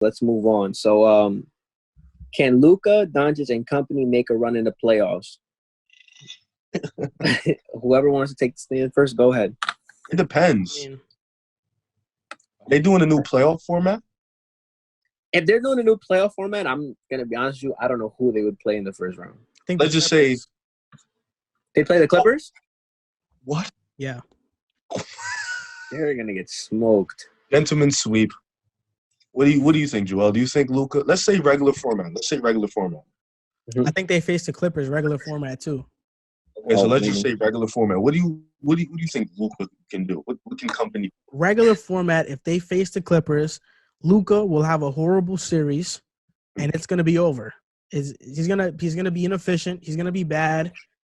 let's move on. So, can Luka, Doncic, and company make a run in the playoffs? Whoever wants to take the stand first, go ahead. It depends. They doing a new playoff format? If they're doing a new playoff format, I'm gonna be honest with you. I don't know who they would play in the first round. Let's just say they play the Clippers. What? Yeah. They're gonna get smoked. Gentleman sweep. What do you think, Joel? Do you think Luka? Let's say regular format. I think they face the Clippers regular format too. Okay, so let's just say regular format. What do you think Luka can do? What can company? Regular format. If they face the Clippers, Luka will have a horrible series, and it's gonna be over. He's gonna be inefficient. He's gonna be bad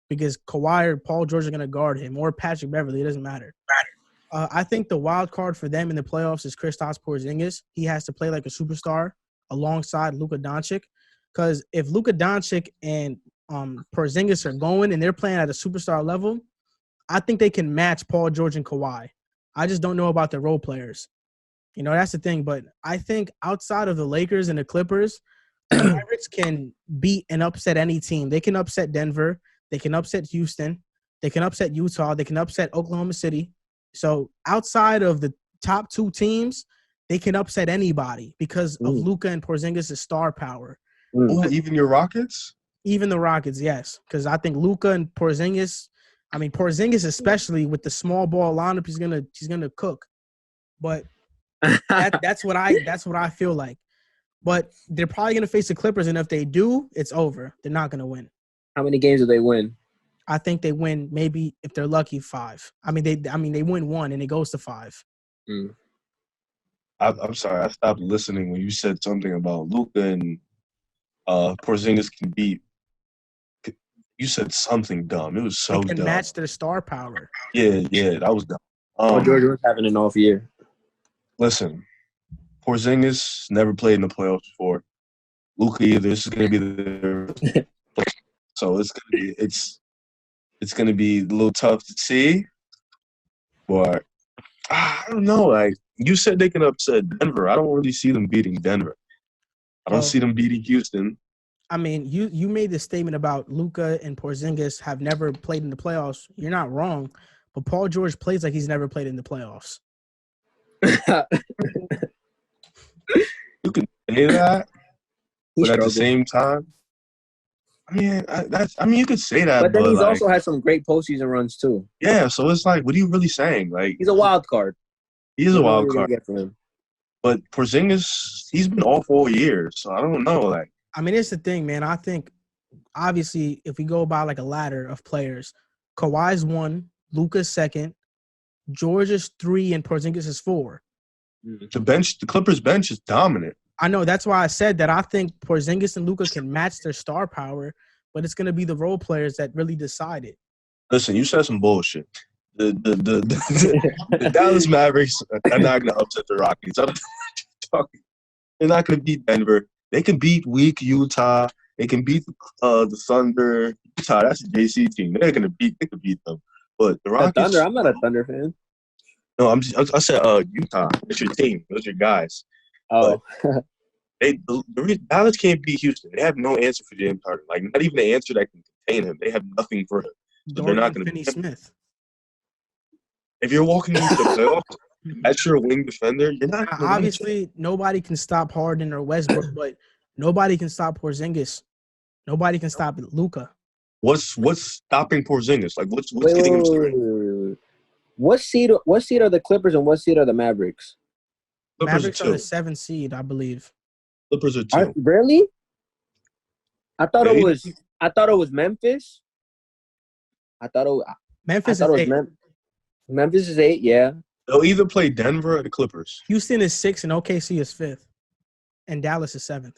because Kawhi or Paul George are gonna guard him, or Patrick Beverly. It doesn't matter. I think the wild card for them in the playoffs is Kristaps Porzingis. He has to play like a superstar alongside Luka Doncic, because if Luka Doncic and Porzingis are going and they're playing at a superstar level, I think they can match Paul George and Kawhi. I just don't know about the role players. That's the thing. But I think outside of the Lakers and the Clippers, the Mavericks can beat and upset any team. They can upset Denver. They can upset Houston. They can upset Utah. They can upset Oklahoma City. So outside of the top two teams, they can upset anybody because of Luka and Porzingis' star power. Oh, even your Rockets? Even the Rockets, yes. Because I think Luka and Porzingis, Porzingis especially with the small ball lineup, he's gonna cook. But that's what I feel like. But they're probably gonna face the Clippers, and if they do, it's over. They're not gonna win. How many games do they win? I think they win maybe if they're lucky 5. They win 1 and it goes to 5. I'm sorry, I stopped listening when you said something about Luka and Porzingis can beat. You said something dumb. It was so they can dumb. Match their star power. Yeah, that was dumb. George was having an off year. Listen, Porzingis never played in the playoffs before. Luka either. This is going to be the so it's going to be a little tough to see. But I don't know. Like you said, they can upset Denver. I don't really see them beating Denver. I don't see them beating Houston. You made the statement about Luka and Porzingis have never played in the playoffs. You're not wrong, but Paul George plays like he's never played in the playoffs. You can say that, but at the same time, you could say that. But then he's also had some great postseason runs too. Yeah, so it's like, what are you really saying? Like he's a wild card. He is a wild card. But Porzingis, he's been off all year, so I don't know. Like, it's the thing, man. I think obviously if we go by like a ladder of players, Kawhi's 1, Luka's 2nd, George is 3, and Porzingis is 4. The Clippers bench is dominant. I know. That's why I said that I think Porzingis and Luka can match their star power, but it's going to be the role players that really decide it. Listen, you said some bullshit. The Dallas Mavericks are not going to upset the Rockets. They're not going to beat Denver. They can beat weak Utah. They can beat the Thunder. Utah, that's a JC team. They can beat them. But the Rockets. Thunder. I'm not a Thunder fan. No, I said Utah. It's your team. Those are your guys. Oh. Dallas can't beat Houston. They have no answer for James Harden. Like, not even an answer that can contain him. They have nothing for him. So they're not going to beat him. Smith. If you're walking into the playoffs, that's your wing defender. You're not. Obviously, nobody can stop Harden or Westbrook, but nobody can stop Porzingis. Nobody can stop Luka. What's stopping Porzingis? Like, what's getting him straight? What seed are the Clippers and what seed are the Mavericks? Mavericks are the 7th seed, I believe. Clippers are 2. Really? I thought it was Memphis. Memphis is 8. Memphis is 8, yeah. They'll either play Denver or the Clippers. Houston is 6 and OKC is 5th. And Dallas is 7th.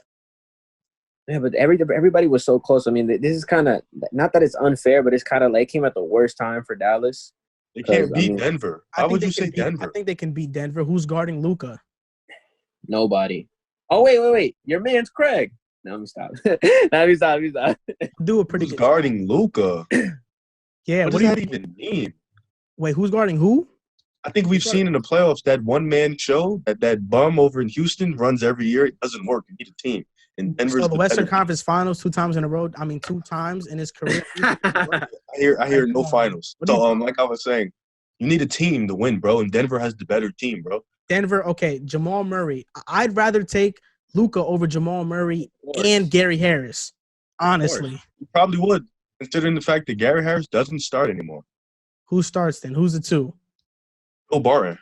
Yeah, but everybody was so close. This is kind of – not that it's unfair, but it's kind of like it came at the worst time for Dallas. They can't beat Denver. Why would you say Denver? I think they can beat Denver. Who's guarding Luka? Nobody. Oh, wait. Your man's Craig. No, let me stop. Stop. Do a pretty good guarding Luka. Yeah. What does that even mean? Wait, who's guarding who? I think we've seen in the playoffs that one-man show, that bum over in Houston runs every year. It doesn't work. You need a team. And Denver's So the Western better team. Conference Finals 2 times in a row. I mean, 2 times in his career. I hear no finals. So like I was saying, you need a team to win, bro. And Denver has the better team, bro. Denver, okay, Jamal Murray. I'd rather take Luka over Jamal Murray and Gary Harris, honestly. You probably would, considering the fact that Gary Harris doesn't start anymore. Who starts then? Who's the 2? Will Barton.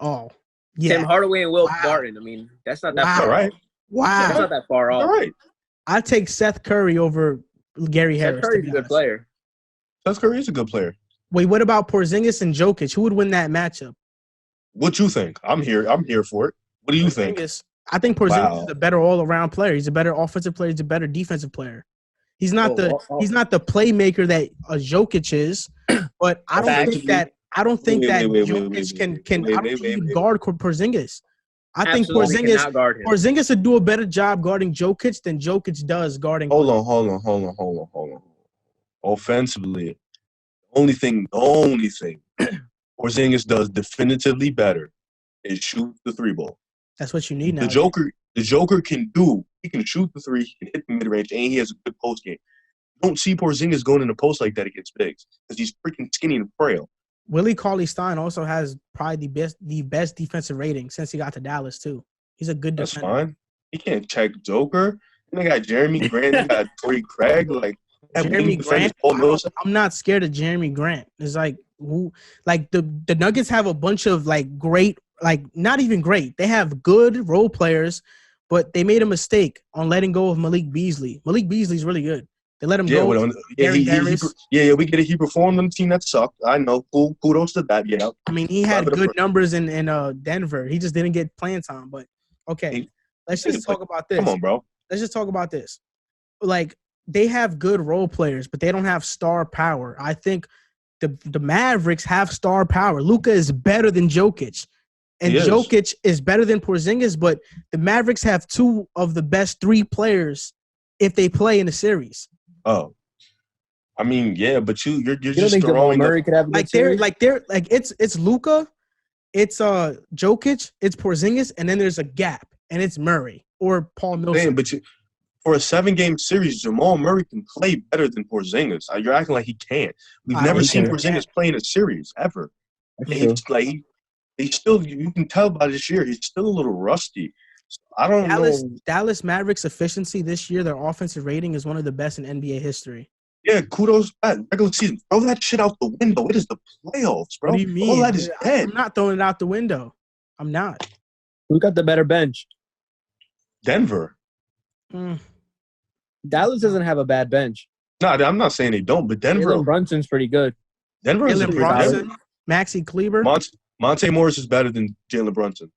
Oh, yeah. Tim Hardaway and Will Barton. I mean, that's not that far right. Wow. That's not that far off. All right. I'd take Seth Curry over Gary Harris. Seth Curry's a good player. Seth Curry is a good player. Wait, what about Porzingis and Jokic? Who would win that matchup? What you think? I'm here for it. What do you think? I think Porzingis is a better all-around player. He's a better offensive player. He's a better defensive player. He's not the playmaker that Jokic is, but I don't think that Jokic can guard Porzingis. I think Porzingis would do a better job guarding Jokic than Jokic does guarding. Hold on. Offensively, the only thing Porzingis does definitively better is shoot the 3 ball. That's what you need now. The Joker can do. He can shoot the 3, he can hit the mid-range, and he has a good post game. You don't see Porzingis going in the post like that against bigs because he's freaking skinny and frail. Willie Cauley-Stein also has probably the best defensive rating since he got to Dallas too. He's a good defender. That's fine. He can't check Joker. And they got Jeremy Grant. They got Torrey Craig. Like Jeremy Grant. I'm not scared of Jeremy Grant. It's like the Nuggets have a bunch of great, not even great. They have good role players, but they made a mistake on letting go of Malik Beasley. Malik Beasley's really good. They let him go. We get it. He performed on the team that sucked. I know. Kudos to that. Yeah. I mean, he had good numbers in Denver. He just didn't get playing time. But okay, let's just talk about this. Come on, bro. Let's just talk about this. They have good role players, but they don't have star power. I think the Mavericks have star power. Luka is better than Jokic, and Jokic is better than Porzingis. But the Mavericks have 2 of the best 3 players if they play in the series. Oh, I mean, yeah, but you're just throwing Murray could have a it's Luka, it's Jokic, it's Porzingis, and then there's a gap, and it's Murray or Paul Millsap. But for a 7-game series, Jamal Murray can play better than Porzingis. You're acting like he can't. We've never seen Porzingis play in a series ever. He's still, you can tell by this year, he's still a little rusty. I don't know. Dallas Mavericks efficiency this year, their offensive rating is one of the best in NBA history. Yeah, kudos back. Regular season. Throw that shit out the window. It is the playoffs, bro. What do you mean? All that is dead. I'm not throwing it out the window. I'm not. Who got the better bench? Denver. Dallas doesn't have a bad bench. No, I'm not saying they don't, but Denver. Jalen Brunson's pretty good. Denver is Brunson, Maxi Kleber. Monte Morris is better than Jalen Brunson.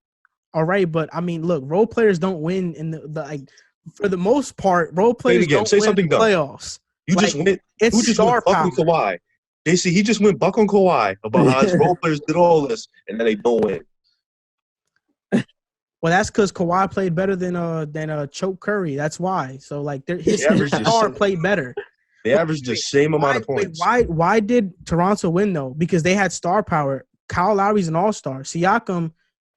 All right, but I mean, look, role players don't win in the for the most part. Role players don't win in the playoffs. You just went. It's star power. On Kawhi. He just went buck on Kawhi about how his role players did all this, and then they don't win. Well, that's because Kawhi played better than Choke Curry. That's why. So his star played better. They averaged the same amount of points. Why did Toronto win though? Because they had star power. Kyle Lowry's an all-star. Siakam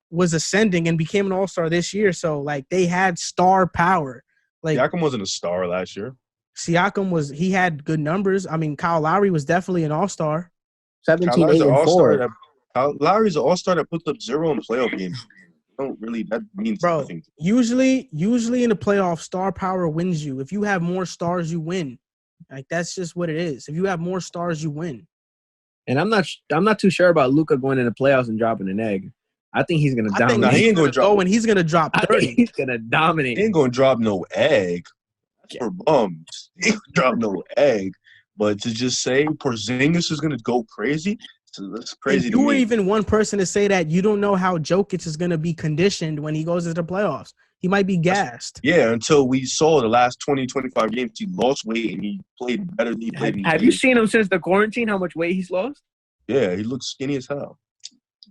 was ascending and became an all-star this year. So they had star power. Siakam wasn't a star last year. Siakam he had good numbers. I mean, Kyle Lowry was definitely an all-star. 17, 8, and 4. Kyle Lowry's an all-star that puts up 0 in playoff games. That means nothing. Usually in the playoffs, star power wins you. If you have more stars, you win. That's just what it is. If you have more stars, you win. And I'm not too sure about Luka going into playoffs and dropping an egg. I think he's going to dominate. He ain't going to drop. And he's going to drop 30. He's going to dominate. He ain't going to drop no egg. That's for bums. He ain't going to drop no egg. But to just say Porzingis is going to go crazy, that's crazy to me. You were even one person to say that you don't know how Jokic is going to be conditioned when he goes into the playoffs. He might be gassed. Yeah, until we saw the last 20, 25 games, he lost weight and he played better than he played. Have you seen him since the quarantine, how much weight he's lost? Yeah, he looks skinny as hell.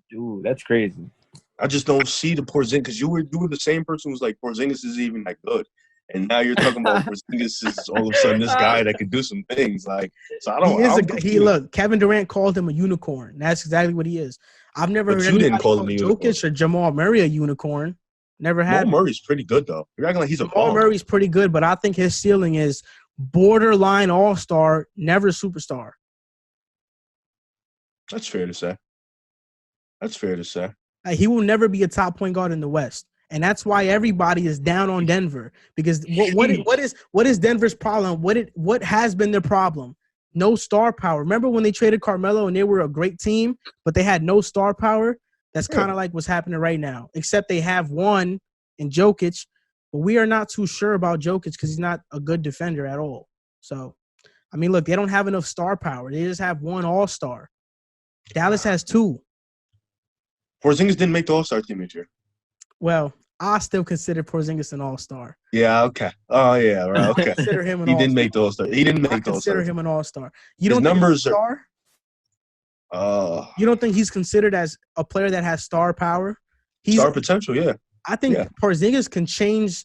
Dude, that's crazy. I just don't see the Porzingis because you were the same person who's like, Porzingis isn't even that good. And now you're talking about Porzingis is all of a sudden this guy that can do some things. So I don't. Look, Kevin Durant called him a unicorn. That's exactly what he is. I've never But heard you didn't anybody call call him a unicorn. Jokic or Jamal Murray a unicorn. Never Jamal had. Murray's pretty good though. You're acting like he's a Jamal baller. Murray's pretty good, but I think his ceiling is borderline all-star, never superstar. That's fair to say. That's fair to say. He will never be a top point guard in the West. And that's why everybody is down on Denver. Because what is Denver's problem? What has been their problem? No star power. Remember when they traded Carmelo and they were a great team, but they had no star power? That's kind of like what's happening right now. Except they have one in Jokic, but we are not too sure about Jokic because he's not a good defender at all. So, I mean, look, they don't have enough star power. They just have one all-star. Dallas has two. Porzingis didn't make the All-Star team this year. Well, I still consider Porzingis an all-star. Yeah, okay. Oh, yeah, right, okay. I consider him an He all-star. didn't make the All-Star. He didn't make I the All-Star. consider him an all-star. His Don't numbers think he's a star? You don't think he's considered as a player that has star power? Star potential, yeah. I think Porzingis can change.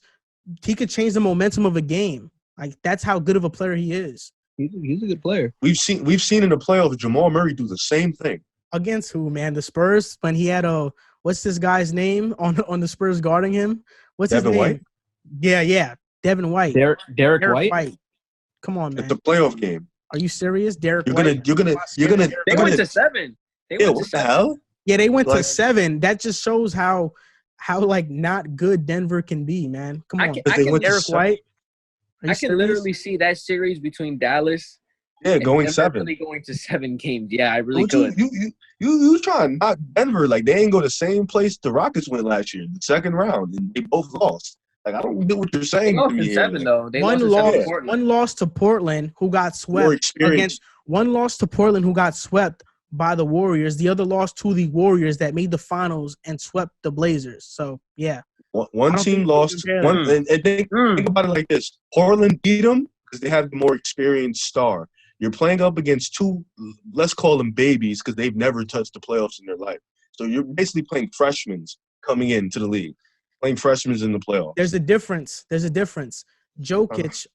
He could change the momentum of a game. Like that's how good of a player he is. He's a good player. We've seen in the playoffs Jamal Murray do the same thing. Against who, man? The Spurs when he had what's this guy's name on the Spurs guarding him? What's Devin his name? White? Yeah. Devin White. Derek White? Come on, man. At the playoff game. Are you serious? Derek You're White? gonna. They went to 7. What the hell? Yeah, they went to 7. That just shows how like not good Denver can be, man. Come on. I can Derek White. I can literally see that series between Dallas. Yeah, going 7. Really going to 7 games. Yeah, I really could. You trying to knock Denver like they ain't go the same place the Rockets went last year, the second round, and they both lost. Like I don't get what you're saying. They lost in 7 though. They one loss to Portland, who got swept one loss to Portland, who got swept by the Warriors. The other loss to the Warriors that made the finals and swept the Blazers. So yeah, one team lost. And think about it like this: Portland beat them because they have the more experienced star. You're playing up against two, let's call them babies, because they've never touched the playoffs in their life. So you're basically playing freshmen coming into the league, playing freshmen in the playoffs. There's a difference. Jokic,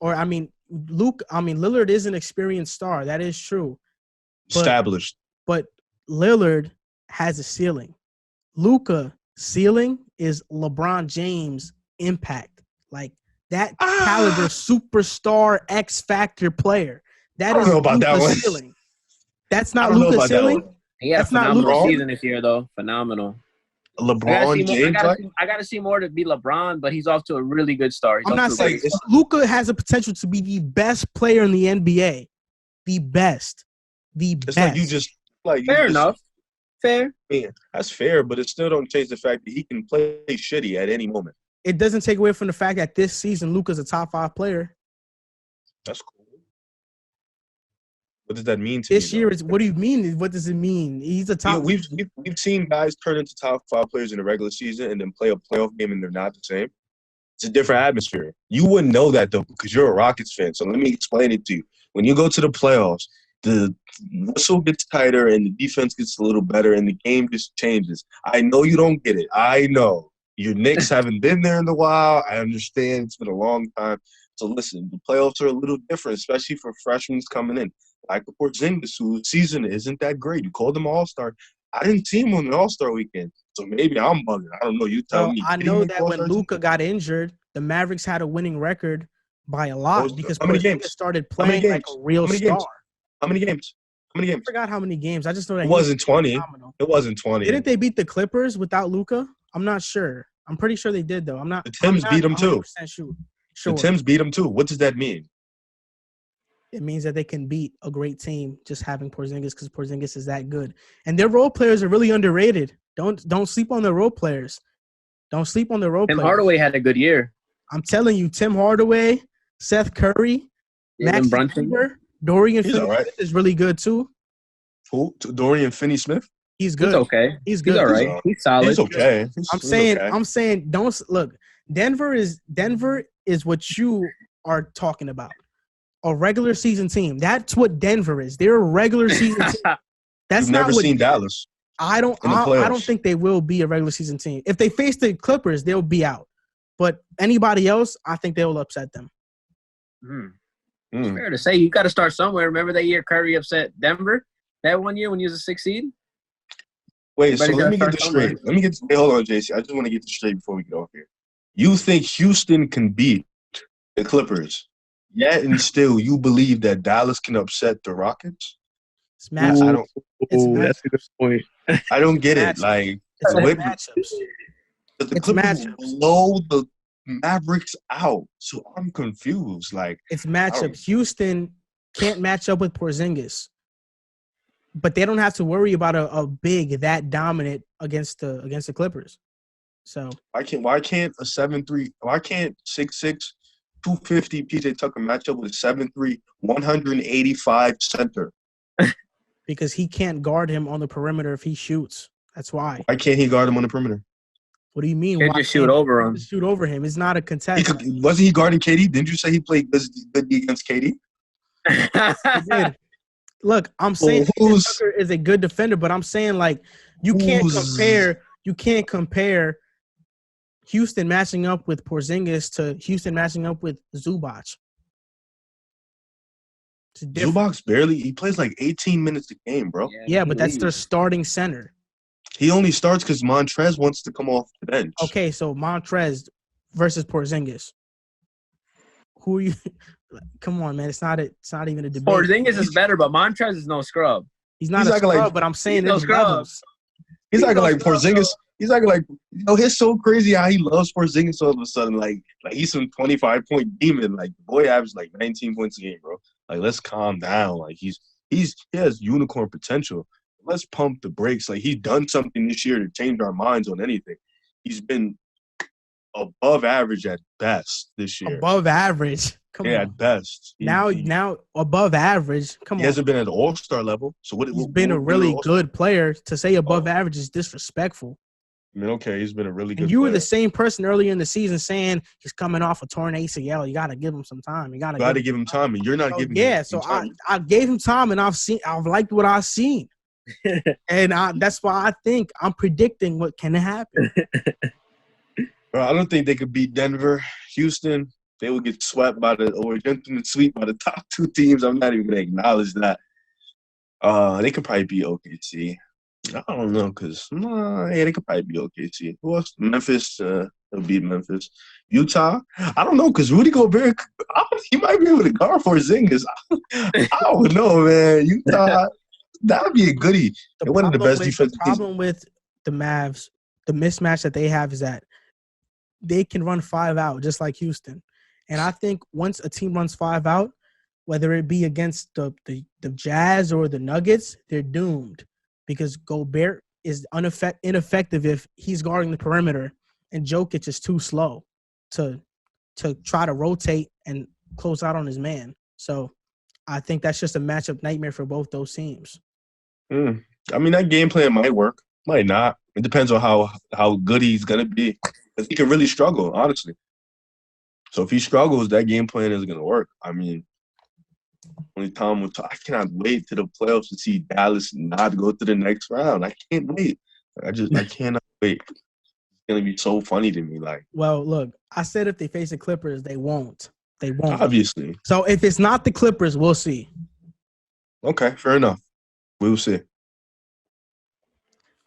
Lillard is an experienced star. That is true. Established. But Lillard has a ceiling. Luka ceiling is LeBron James impact. Like that caliber superstar X factor player. That is Luka's ceiling. That's not Luka's ceiling. He had a phenomenal season this year, though. Phenomenal. LeBron James. I got to see more to be LeBron, but he's off to a really good start. I'm not saying Luka has the potential to be the best player in the NBA. The best. It's like you just fair enough. Fair. Yeah, that's fair, but it still don't change the fact that he can play shitty at any moment. It doesn't take away from the fact that this season Luka's a top 5 player. That's cool. What does that mean to this year? What do you mean? What does it mean? He's a top. We've seen guys turn into top 5 players in the regular season and then play a playoff game and they're not the same. It's a different atmosphere. You wouldn't know that though because you're a Rockets fan. So let me explain it to you. When you go to the playoffs, the whistle gets tighter and the defense gets a little better and the game just changes. I know you don't get it. I know your Knicks haven't been there in a while. I understand it's been a long time. So listen, the playoffs are a little different, especially for freshmen coming in. Like the Porzingis, whose season isn't that great. You called him All-Star. I didn't see him on the All-Star weekend, so maybe I'm bugging. I don't know. You tell me. I know that when Luka got injured, the Mavericks had a winning record by a lot because Porzingis started playing like a real star. How many games? I forgot how many games. I just know that it wasn't 20. It wasn't 20. Didn't they beat the Clippers without Luka? I'm not sure. I'm pretty sure they did though. The Tims beat them too. Sure. The Tims beat them too. What does that mean? It means that they can beat a great team just having Porzingis because Porzingis is that good. And their role players are really underrated. Don't sleep on their role players. Don't sleep on their role players. Tim Hardaway had a good year. I'm telling you, Tim Hardaway, Seth Curry, Max Brunson, Dorian Finney-Smith is really good too. Who? Dorian Finney-Smith? He's good. He's okay. He's good. He's all right. He's solid. He's okay. I'm saying don't look. Denver is what you are talking about. A regular season team. That's what Denver is. They're a regular season team. That's You've never seen Dallas. I don't think they will be a regular season team. If they face the Clippers, they'll be out. But anybody else, I think they will upset them. It's fair to say you got to start somewhere. Remember that year Curry upset Denver? That one year when he was a 6th seed? Wait, so Everybody let gotta me get start this somewhere. straight. Wait, hold on, JC. I just want to get this straight before we get off here. You think Houston can beat the Clippers, yet and still you believe that Dallas can upset the Rockets? It's I matchups. don't. It's That's a good matchups. point. I don't get it. Matchups. Like, It's all what? matchups. But the It's Clippers will matchups. blow the Mavericks out. So I'm confused. Like, It's I don't. matchups. Houston can't match up with Porzingis, but they don't have to worry about a big that dominant against the Clippers. So Why can't a 7'3"? Why can't 6'6", 250 PJ Tucker match up with a 7'3", 185 center? because he can't guard him on the perimeter if he shoots. That's why. Why can't he guard him on the perimeter? What do you mean? Can't Why just shoot can't over he him. just shoot over him? It's not a contest. Wasn't he guarding KD? Didn't you say he played good against KD? He did. Look, I'm saying Well, PJ Tucker is a good defender, but I'm saying like you can't compare Houston matching up with Porzingis to Houston matching up with Zubac. It's different. Zubac barely. He plays like 18 minutes a game, bro. Yeah, but that's their starting center. He only starts because Montrez wants to come off the bench. Okay, so Montrez versus Porzingis. Who are you? Come on, man. It's not even a debate. Porzingis is better, but Montrez is no scrub. He's not He's a acting scrub, like- but I'm saying no there's scrub. levels. He's acting no like scrub, Porzingis. He's acting like, it's so crazy how he loves Porzingis all of a sudden. Like he's some 25-point demon. Like the boy averaged like 19 points a game, bro. Like let's calm down. Like he has unicorn potential. Let's pump the brakes. Like he's done something this year to change our minds on anything. He's been above average at best this year. Above average. Come Yeah, on. at best. Now above average. Come He on. hasn't been at the All-Star level. So what? He's been a really good player. To say above Oh. average is disrespectful. I mean, okay, he's been a really good And you were player. the same person earlier in the season saying he's coming off a torn ACL. You got to give him some time. You got to give him time, and you're not giving yeah, him so time. I gave him time, and I've liked what I've seen. And that's why I think I'm predicting what can happen. Bro, I don't think they could beat Denver. Houston, they would get swept or gentleman sweep by the top two teams. I'm not even going to acknowledge that. They could probably beat OKC. I don't know, because they could probably beat OKC. Who else? Memphis, they'll beat Memphis. Utah, I don't know, because Rudy Gobert, he might be able to guard for Porzingis. I don't know, man. Utah, that would be a goodie. They're one of the best defensive The problem with the Mavs, the mismatch that they have is that they can run 5 out just like Houston. And I think once a team runs 5 out, whether it be against the Jazz or the Nuggets, they're doomed because Gobert is ineffective if he's guarding the perimeter and Jokic is too slow to try to rotate and close out on his man. So I think that's just a matchup nightmare for both those teams. I mean, that game plan might work, might not. It depends on how good he's going to be. Because he can really struggle, honestly. So if he struggles, that game plan isn't going to work. I mean, only time will tell. I cannot wait to the playoffs to see Dallas not go to the next round. I can't wait. I cannot wait. It's going to be so funny to me. Well, look, I said if they face the Clippers, they won't. They won't. Obviously. So if it's not the Clippers, we'll see. Okay, fair enough. We will see.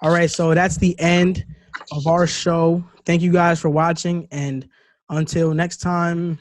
All right, so that's the end of our show. Thank you guys for watching, and until next time,